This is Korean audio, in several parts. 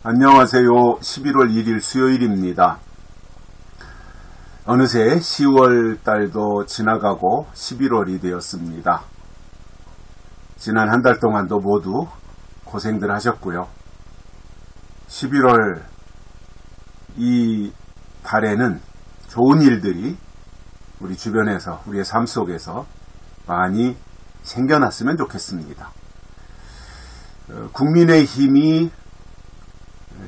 안녕하세요. 11월 1일 수요일입니다. 어느새 10월 달도 지나가고 11월이 되었습니다. 지난 한 달 동안도 모두 고생들 하셨고요. 11월 이 달에는 좋은 일들이 우리 주변에서, 우리의 삶 속에서 많이 생겨났으면 좋겠습니다. 국민의힘이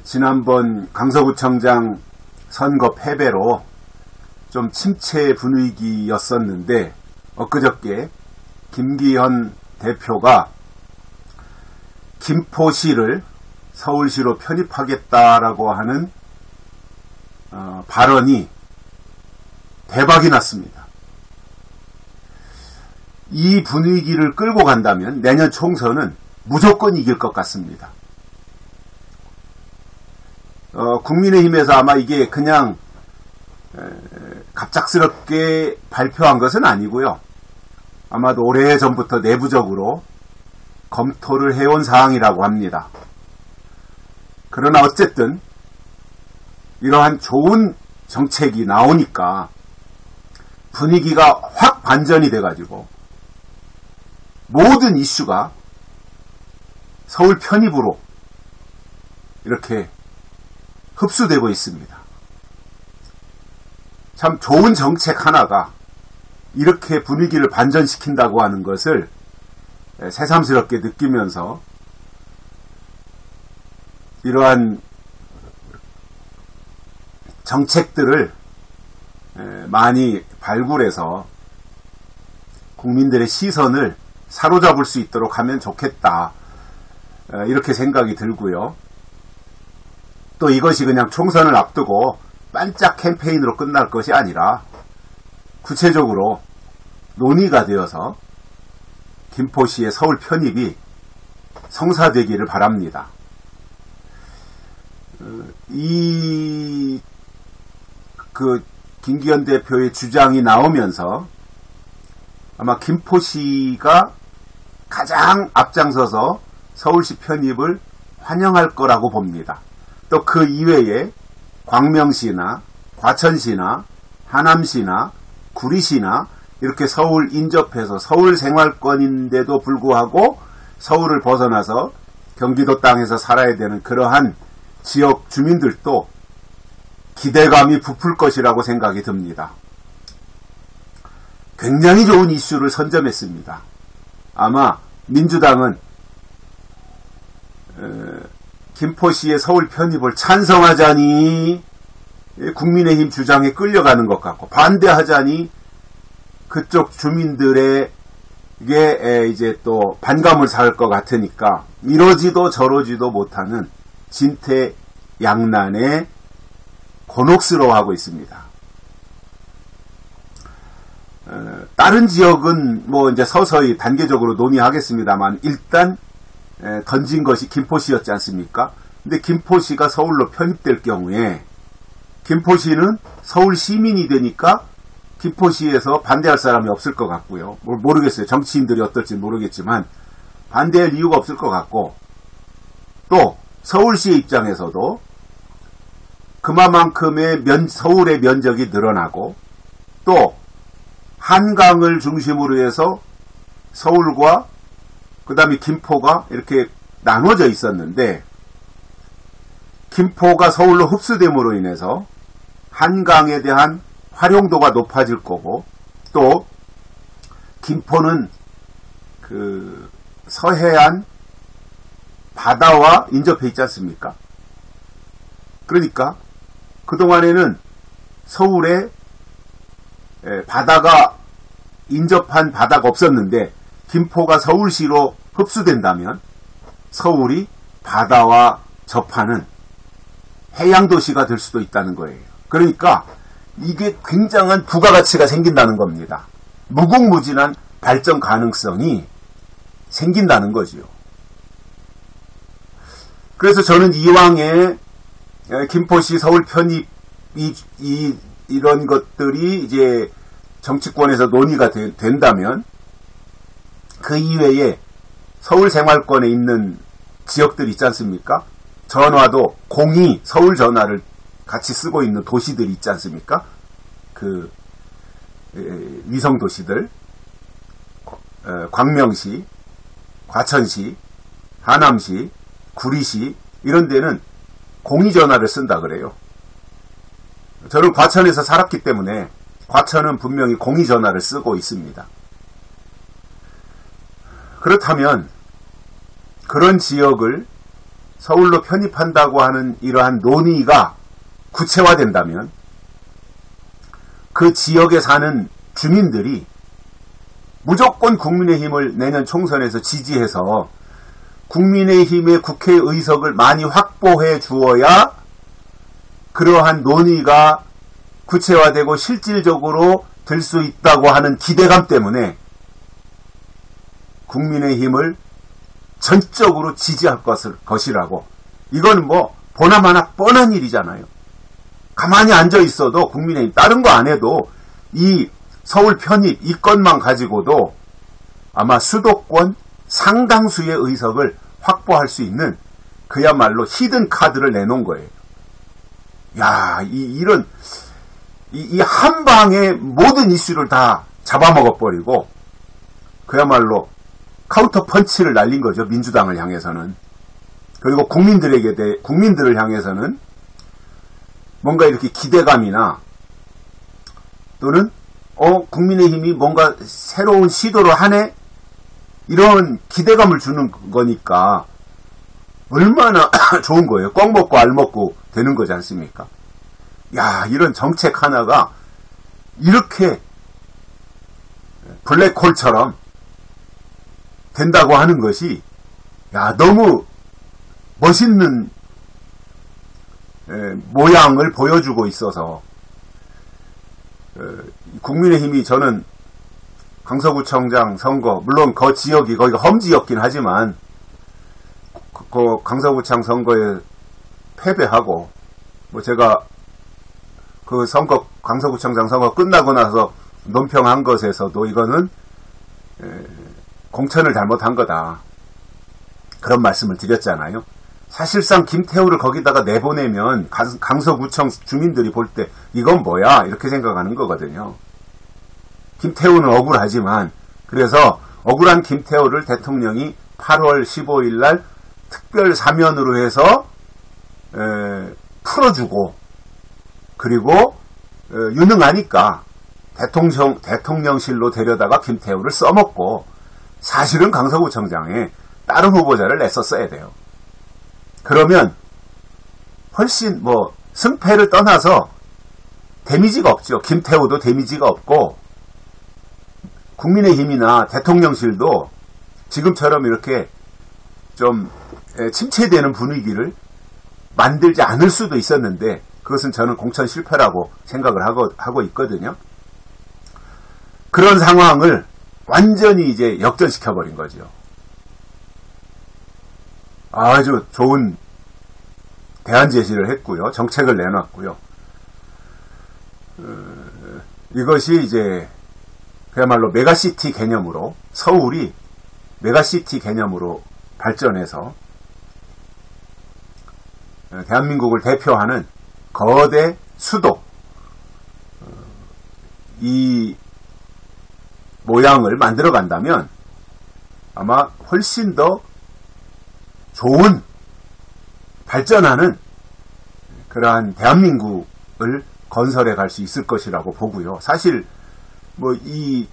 지난번 강서구청장 선거 패배로 좀 침체 분위기였었는데 엊그저께 김기현 대표가 김포시를 서울시로 편입하겠다라고 하는 발언이 대박이 났습니다. 이 분위기를 끌고 간다면 내년 총선은 무조건 이길 것 같습니다. 국민의힘에서 아마 이게 그냥 갑작스럽게 발표한 것은 아니고요. 아마도 오래전부터 내부적으로 검토를 해온 사항이라고 합니다. 그러나 어쨌든 이러한 좋은 정책이 나오니까 분위기가 확 반전이 돼가지고 모든 이슈가 서울 편입으로 이렇게 흡수되고 있습니다. 참 좋은 정책 하나가 이렇게 분위기를 반전시킨다고 하는 것을 새삼스럽게 느끼면서 이러한 정책들을 많이 발굴해서 국민들의 시선을 사로잡을 수 있도록 하면 좋겠다. 이렇게 생각이 들고요. 또 이것이 그냥 총선을 앞두고 반짝 캠페인으로 끝날 것이 아니라 구체적으로 논의가 되어서 김포시의 서울 편입이 성사되기를 바랍니다. 김기현 대표의 주장이 나오면서 아마 김포시가 가장 앞장서서 서울시 편입을 환영할 거라고 봅니다. 또 그 이외에 광명시나 과천시나 하남시나 구리시나 이렇게 서울 인접해서 서울 생활권인데도 불구하고 서울을 벗어나서 경기도 땅에서 살아야 되는 그러한 지역 주민들도 기대감이 부풀 것이라고 생각이 듭니다. 굉장히 좋은 이슈를 선점했습니다. 아마 민주당은 김포시의 서울 편입을 찬성하자니 국민의힘 주장에 끌려가는 것 같고 반대하자니 그쪽 주민들에게 이제 또 반감을 살 것 같으니까 이러지도 저러지도 못하는 진퇴양난에 곤혹스러워하고 있습니다. 다른 지역은 뭐 이제 서서히 단계적으로 논의하겠습니다만 일단 던진 것이 김포시였지 않습니까? 근데 김포시가 서울로 편입될 경우에 김포시는 서울 시민이 되니까 김포시에서 반대할 사람이 없을 것 같고요. 모르겠어요. 정치인들이 어떨지 모르겠지만 반대할 이유가 없을 것 같고 또 서울시의 입장에서도 그만큼의 서울의 면적이 늘어나고 또 한강을 중심으로 해서 서울과 그 다음에 김포가 이렇게 나눠져 있었는데 김포가 서울로 흡수됨으로 인해서 한강에 대한 활용도가 높아질 거고 또 김포는 그 서해안 바다와 인접해 있지 않습니까? 그러니까 그동안에는 서울에 바다가 인접한 바다가 없었는데 김포가 서울시로 흡수된다면 서울이 바다와 접하는 해양도시가 될 수도 있다는 거예요. 그러니까 이게 굉장한 부가가치가 생긴다는 겁니다. 무궁무진한 발전 가능성이 생긴다는 거지요. 그래서 저는 이왕에 김포시 서울 편입 이런 것들이 이제 정치권에서 논의가 된다면 그 이외에 서울 생활권에 있는 지역들 있지 않습니까? 전화도 공이 서울 전화를 같이 쓰고 있는 도시들이 있지 않습니까? 그 위성 도시들, 광명시, 과천시, 하남시, 구리시 이런 데는 공의전화를 쓴다 그래요. 저는 과천에서 살았기 때문에 과천은 분명히 공의전화를 쓰고 있습니다. 그렇다면 그런 지역을 서울로 편입한다고 하는 이러한 논의가 구체화된다면 그 지역에 사는 주민들이 무조건 국민의힘을 내년 총선에서 지지해서 국민의힘의 국회의석을 많이 확보해 주어야 그러한 논의가 구체화되고 실질적으로 될 수 있다고 하는 기대감 때문에 국민의힘을 전적으로 지지할 것이라고. 이건 뭐 보나마나 뻔한 일이잖아요. 가만히 앉아 있어도 국민의힘 다른 거 안 해도 이 서울 편입 이 건만 가지고도 아마 수도권 상당수의 의석을 확보할 수 있는 그야말로 히든 카드를 내놓은 거예요. 야, 이런 한 방에 모든 이슈를 다 잡아먹어버리고 그야말로 카운터 펀치를 날린 거죠. 민주당을 향해서는. 그리고 국민들을 향해서는 뭔가 이렇게 기대감이나 또는 국민의힘이 뭔가 새로운 시도를 하네? 이런 기대감을 주는 거니까 얼마나 좋은 거예요. 꽉 먹고 알 먹고 되는 거지 않습니까? 야, 이런 정책 하나가 이렇게 블랙홀처럼 된다고 하는 것이 야, 너무 멋있는 모양을 보여주고 있어서 국민의힘이 저는 강서구청장 선거 물론 그 지역이 거기가 험지였긴 하지만 그 강서구청 선거에 패배하고 뭐 제가 그 선거 강서구청장 선거 끝나고 나서 논평한 것에서도 이거는 공천을 잘못한 거다 그런 말씀을 드렸잖아요. 사실상 김태우를 거기다가 내보내면 강서구청 주민들이 볼 때 이건 뭐야 이렇게 생각하는 거거든요. 김태우는 억울하지만 그래서 억울한 김태우를 대통령이 8월 15일 날 특별 사면으로 해서 풀어주고 그리고 유능하니까 대통령실로 데려다가 김태우를 써먹고 사실은 강서구청장에 다른 후보자를 냈었어야 돼요. 그러면 훨씬 뭐 승패를 떠나서 데미지가 없죠. 김태우도 데미지가 없고 국민의힘이나 대통령실도 지금처럼 이렇게 좀 침체되는 분위기를 만들지 않을 수도 있었는데 그것은 저는 공천 실패라고 생각을 하고 있거든요. 그런 상황을 완전히 이제 역전시켜버린 거죠. 아주 좋은 대안 제시를 했고요. 정책을 내놨고요. 이것이 이제 그야말로 메가시티 개념으로 서울이 메가시티 개념으로 발전해서 대한민국을 대표하는 거대 수도 이 모양을 만들어 간다면 아마 훨씬 더 좋은 발전하는 그러한 대한민국을 건설해 갈 수 있을 것이라고 보고요. 사실 뭐 이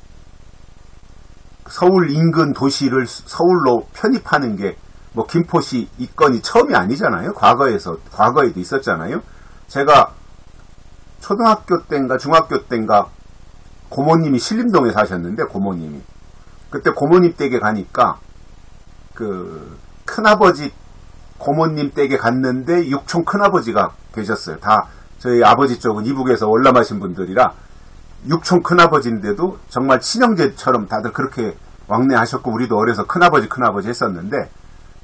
서울 인근 도시를 서울로 편입하는 게 뭐 김포시 이 건이 처음이 아니잖아요. 과거에도 있었잖아요. 제가 초등학교 때인가 중학교 때인가 고모님이 신림동에 사셨는데 고모님이 그때 고모님 댁에 가니까 그 큰아버지 고모님 댁에 갔는데 육촌 큰아버지가 계셨어요. 다 저희 아버지 쪽은 이북에서 월남하신 분들이라 육촌 큰아버지인데도 정말 친형제처럼 다들 그렇게 왕래하셨고 우리도 어려서 큰아버지 했었는데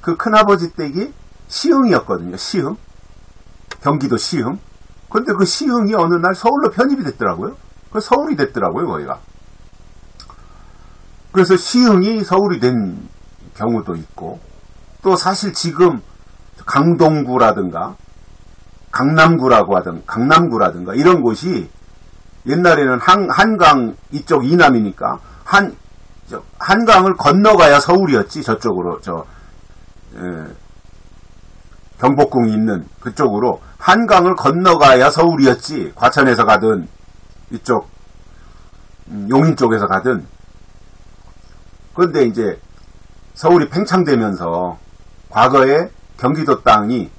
그 큰아버지 댁이 시흥이었거든요. 시흥. 경기도 시흥. 근데 그 시흥이 어느 날 서울로 편입이 됐더라고요. 그 서울이 됐더라고요, 거기가. 그래서 시흥이 서울이 된 경우도 있고 또 사실 지금 강동구라든가 강남구라든가 이런 곳이 옛날에는 한강 이쪽 이남이니까 한강을 건너가야 서울이었지. 저쪽으로 경복궁이 있는 그쪽으로 한강을 건너가야 서울이었지. 과천에서 가든 이쪽 용인 쪽에서 가든. 그런데 이제 서울이 팽창되면서 과거에 경기도 땅이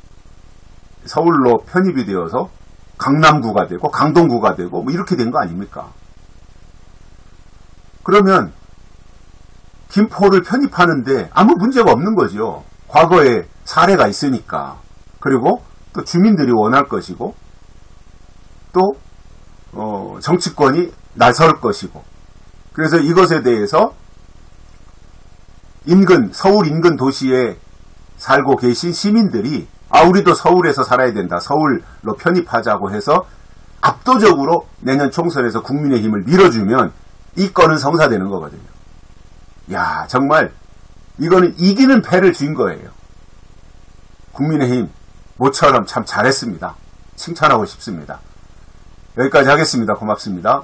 서울로 편입이 되어서 강남구가 되고 강동구가 되고 뭐 이렇게 된 거 아닙니까? 그러면 김포를 편입하는데 아무 문제가 없는 거죠. 과거에 사례가 있으니까. 그리고 또 주민들이 원할 것이고 또 정치권이 나설 것이고. 그래서 이것에 대해서 서울 인근 도시에 살고 계신 시민들이 우리도 서울에서 살아야 된다. 서울로 편입하자고 해서 압도적으로 내년 총선에서 국민의힘을 밀어주면 이 건은 성사되는 거거든요. 야, 정말 이거는 이기는 패를 쥔 거예요. 국민의힘 모처럼 참 잘했습니다. 칭찬하고 싶습니다. 여기까지 하겠습니다. 고맙습니다.